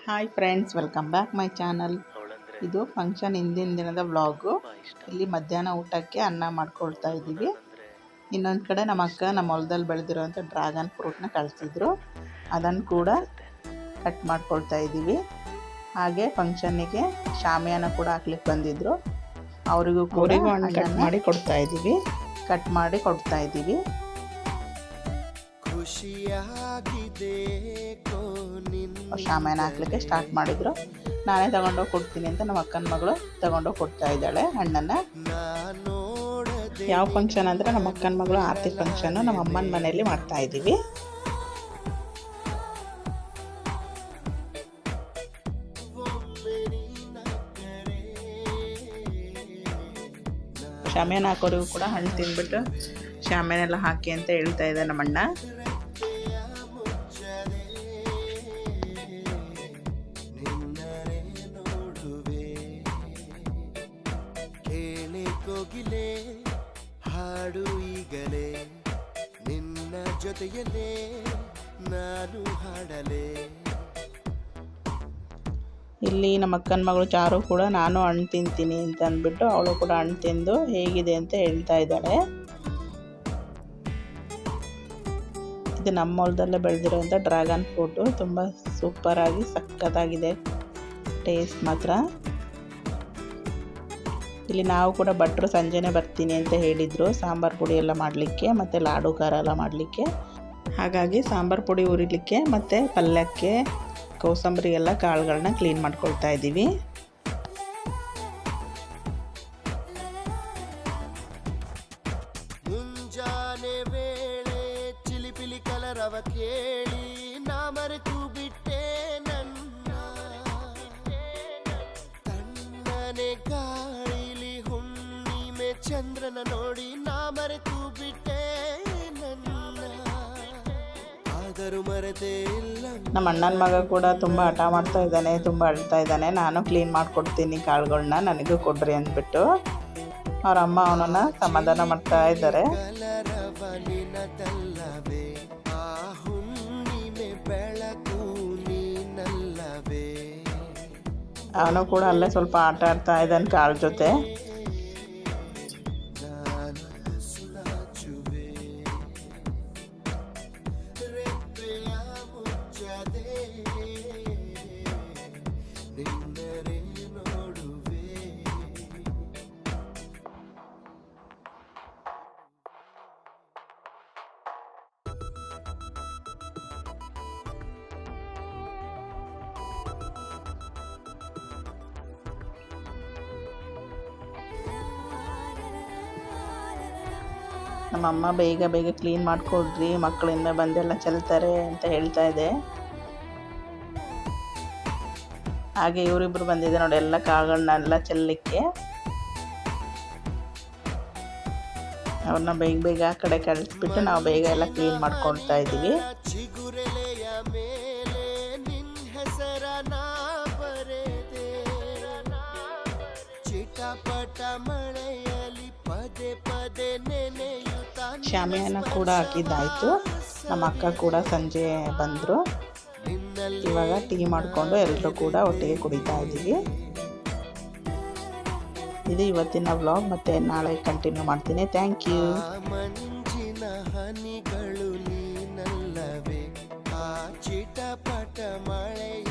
Hi friends, welcome back my channel. ಇದು function ಹಿಂದಿನ ದಿನದ ವ್ಲಾಗು. ಇಲ್ಲಿ ಮಧ್ಯಾಹ್ನ ಊಟಕ್ಕೆ ಅನ್ನ ಮಾಡ್ಕೊಳ್ತಾ ಇದ್ದೀವಿ. ಇನ್ನೊಂದು ಕಡೆ ನಮ್ಮ ಅಕ್ಕ ನಮ್ಮ ಹೊಲದಲ್ಲಿ ಬೆಳೆದಿರೋಂಥ ಡ್ರ್ಯಾಗನ್ ಫ್ರೂಟ್ನ ಕಳಿಸಿದ್ರು, ಅದನ್ನು ಕೂಡ ಕಟ್ ಮಾಡ್ಕೊಳ್ತಾ ಇದ್ದೀವಿ. ಹಾಗೆ ಫಂಕ್ಷನ್ನಿಗೆ ಶಾಮಿಯಾನ ಕೂಡ ಹಾಕ್ಲಿಕ್ಕೆ ಬಂದಿದ್ದರು, ಅವರಿಗೂ ಕೂಡ ಕಟ್ ಮಾಡಿ ಕೊಡ್ತಾ ಇದ್ದೀವಿ. ಶಾಮಿಯಾನ ಹಾಕ್ಲಿಕ್ಕೆ ಸ್ಟಾರ್ಟ್ ಮಾಡಿದ್ರು. ನಾನೇ ತಗೊಂಡೋಗಿ ಕೊಡ್ತೀನಿ ಅಂತ ನಮ್ಮ ಅಕ್ಕನ ಮಗಳು ತಗೊಂಡೋಗಿ ಕೊಡ್ತಾ ಇದ್ದಾಳೆ ಹಣ್ಣನ್ನು. ಯಾವ ಫಂಕ್ಷನ್ ಅಂದರೆ ನಮ್ಮ ಅಕ್ಕನ ಮಗಳು ಆರತಿ ಫಂಕ್ಷನ್ನು ನಮ್ಮ ಅಮ್ಮನ ಮನೆಯಲ್ಲಿ ಮಾಡ್ತಾ ಇದ್ದೀವಿ. ಶಾಮಿಯಾನ ಹಾಕೋರಿಗೂ ಕೂಡ ಹಣ್ಣು ತಿಂದ್ಬಿಟ್ಟು ಶಾಮಿಯಾನೆಲ್ಲ ಹಾಕಿ ಅಂತ ಹೇಳ್ತಾ ಇದೆ ನಮ್ಮಣ್ಣ. ಕೋಗಿಲೆ ಹಾಡು ಈಗಲೇ ನಿನ್ನ ಜೊತೆಯಲ್ಲೇ ನಾನು ಹಾಡಲೇ. ಇಲ್ಲಿ ನಮ್ಮ ಅಕ್ಕನ ಮಗಳು ಚಾರು ಕೂಡ ನಾನು ಹಣ್ಣು ತಿಂತೀನಿ ಅಂತ ಅಂದ್ಬಿಟ್ಟು ಅವಳು ಕೂಡ ಹಣ್ಣು ತಿಂದು ಹೇಗಿದೆ ಅಂತ ಹೇಳ್ತಾ ಇದ್ದಾಳೆ. ಇದು ನಮ್ಮ ಹೊಲದಲ್ಲೇ ಬೆಳೆದಿರೋಂಥ ಡ್ರ್ಯಾಗನ್ ಫ್ರೂಟು. ತುಂಬ ಸೂಪರಾಗಿ ಸಖತ್ತಾಗಿದೆ ಟೇಸ್ಟ್ ಮಾತ್ರ. ಇಲ್ಲಿ ನಾವು ಕೂಡ ಭಟ್ರು ಸಂಜೆನೇ ಬರ್ತೀನಿ ಅಂತ ಹೇಳಿದರು ಸಾಂಬಾರು ಪುಡಿ ಎಲ್ಲ ಮಾಡಲಿಕ್ಕೆ ಮತ್ತು ಲಾಡು ಖಾರ ಎಲ್ಲ ಮಾಡಲಿಕ್ಕೆ. ಹಾಗಾಗಿ ಸಾಂಬಾರು ಪುಡಿ ಹುರಿಲಿಕ್ಕೆ ಮತ್ತು ಪಲ್ಯಕ್ಕೆ ಕೋಸಂಬರಿ ಎಲ್ಲ ಕಾಳುಗಳನ್ನ ಕ್ಲೀನ್ ಮಾಡ್ಕೊಳ್ತಾ ಇದ್ದೀವಿ. ಮುಂಜಾನೆ ವೇಳೆ ಚಿಲಿಪಿಲಿ ಕಲರವ ಕೇಳಿ ನಾ ಮರೆತು ಬಿಟ್ಟೆ ನನ್ನ ತಣ್ಣನೆ ಗಾಳಿಲಿ ಹುಣ್ಣಿಮೆ ಚಂದ್ರನ ನೋಡಿ ನಾ ಮರೆತು ಬಿಟ್ಟೆ ನನ್ನ ಆದರೂ ಮರೆತೇ ಇಲ್ಲ. ನಮ್ಮ ಅಣ್ಣನ ಮಗ ಕೂಡ ತುಂಬ ಹಠ ಮಾಡ್ತಾ ಇದ್ದಾನೆ, ತುಂಬ ಅಳ್ತಾ ಇದ್ದಾನೆ. ನಾನು ಕ್ಲೀನ್ ಮಾಡಿಕೊಡ್ತೀನಿ ಕಾಳುಗಳನ್ನ, ನನಗೂ ಕೊಡ್ರಿ ಅಂದ್ಬಿಟ್ಟು ಅವ್ರ ಅಮ್ಮ ಅವನನ್ನು ಸಮಾಧಾನ ಮಾಡ್ತಾ ಇದ್ದಾರೆ. ಅವನು ಕೂಡ ಅಲ್ಲೇ ಸ್ವಲ್ಪ ಆಟ ಆಡ್ತಾ ಇದ್ದಾನೆ ಕಾಳು ಜೊತೆ. ನಮ್ಮಮ್ಮ ಬೇಗ ಬೇಗ ಕ್ಲೀನ್ ಮಾಡಿಕೊಡ್ರಿ, ಮಕ್ಕಳಿಂದ ಬಂದೆಲ್ಲ ಚೆಲ್ತಾರೆ ಅಂತ ಹೇಳ್ತಾ ಇದೆ. ಹಾಗೆ ಇವರಿಬ್ಬರು ಬಂದಿದೆ ನೋಡಿ ಎಲ್ಲ ಕಾಳುಗಳನ್ನೆಲ್ಲ ಚೆಲ್ಲಲಿಕ್ಕೆ. ಅವ್ರನ್ನ ಬೇಗ ಬೇಗ ಆ ಕಡೆ ಕಳಿಸ್ಬಿಟ್ಟು ನಾವು ಬೇಗ ಎಲ್ಲ ಕ್ಲೀನ್ ಮಾಡ್ಕೊಳ್ತಾ ಇದ್ದೀವಿ. ಶಾಮಿಯಾನ ಕೂಡ ಹಾಕಿದ್ದಾಯಿತು. ನಮ್ಮ ಅಕ್ಕ ಕೂಡ ಸಂಜೆ ಬಂದರು. ಇವಾಗ ಟೀ ಮಾಡಿಕೊಂಡು ಎಲ್ಲರೂ ಕೂಡ ಒಟ್ಟಿಗೆ ಕುಡಿತಾ ಇದ್ದೀವಿ. ಇದು ಇವತ್ತಿನ ವ್ಲಾಗ್. ಮತ್ತೆ ನಾಳೆ ಕಂಟಿನ್ಯೂ ಮಾಡ್ತೀನಿ. Thank you. ಮಂಜಿನ ಹನಿಗಳು ನೀನಲ್ಲವೇ, ಆ ಚಿಟಪಟ ಮಳೆಯ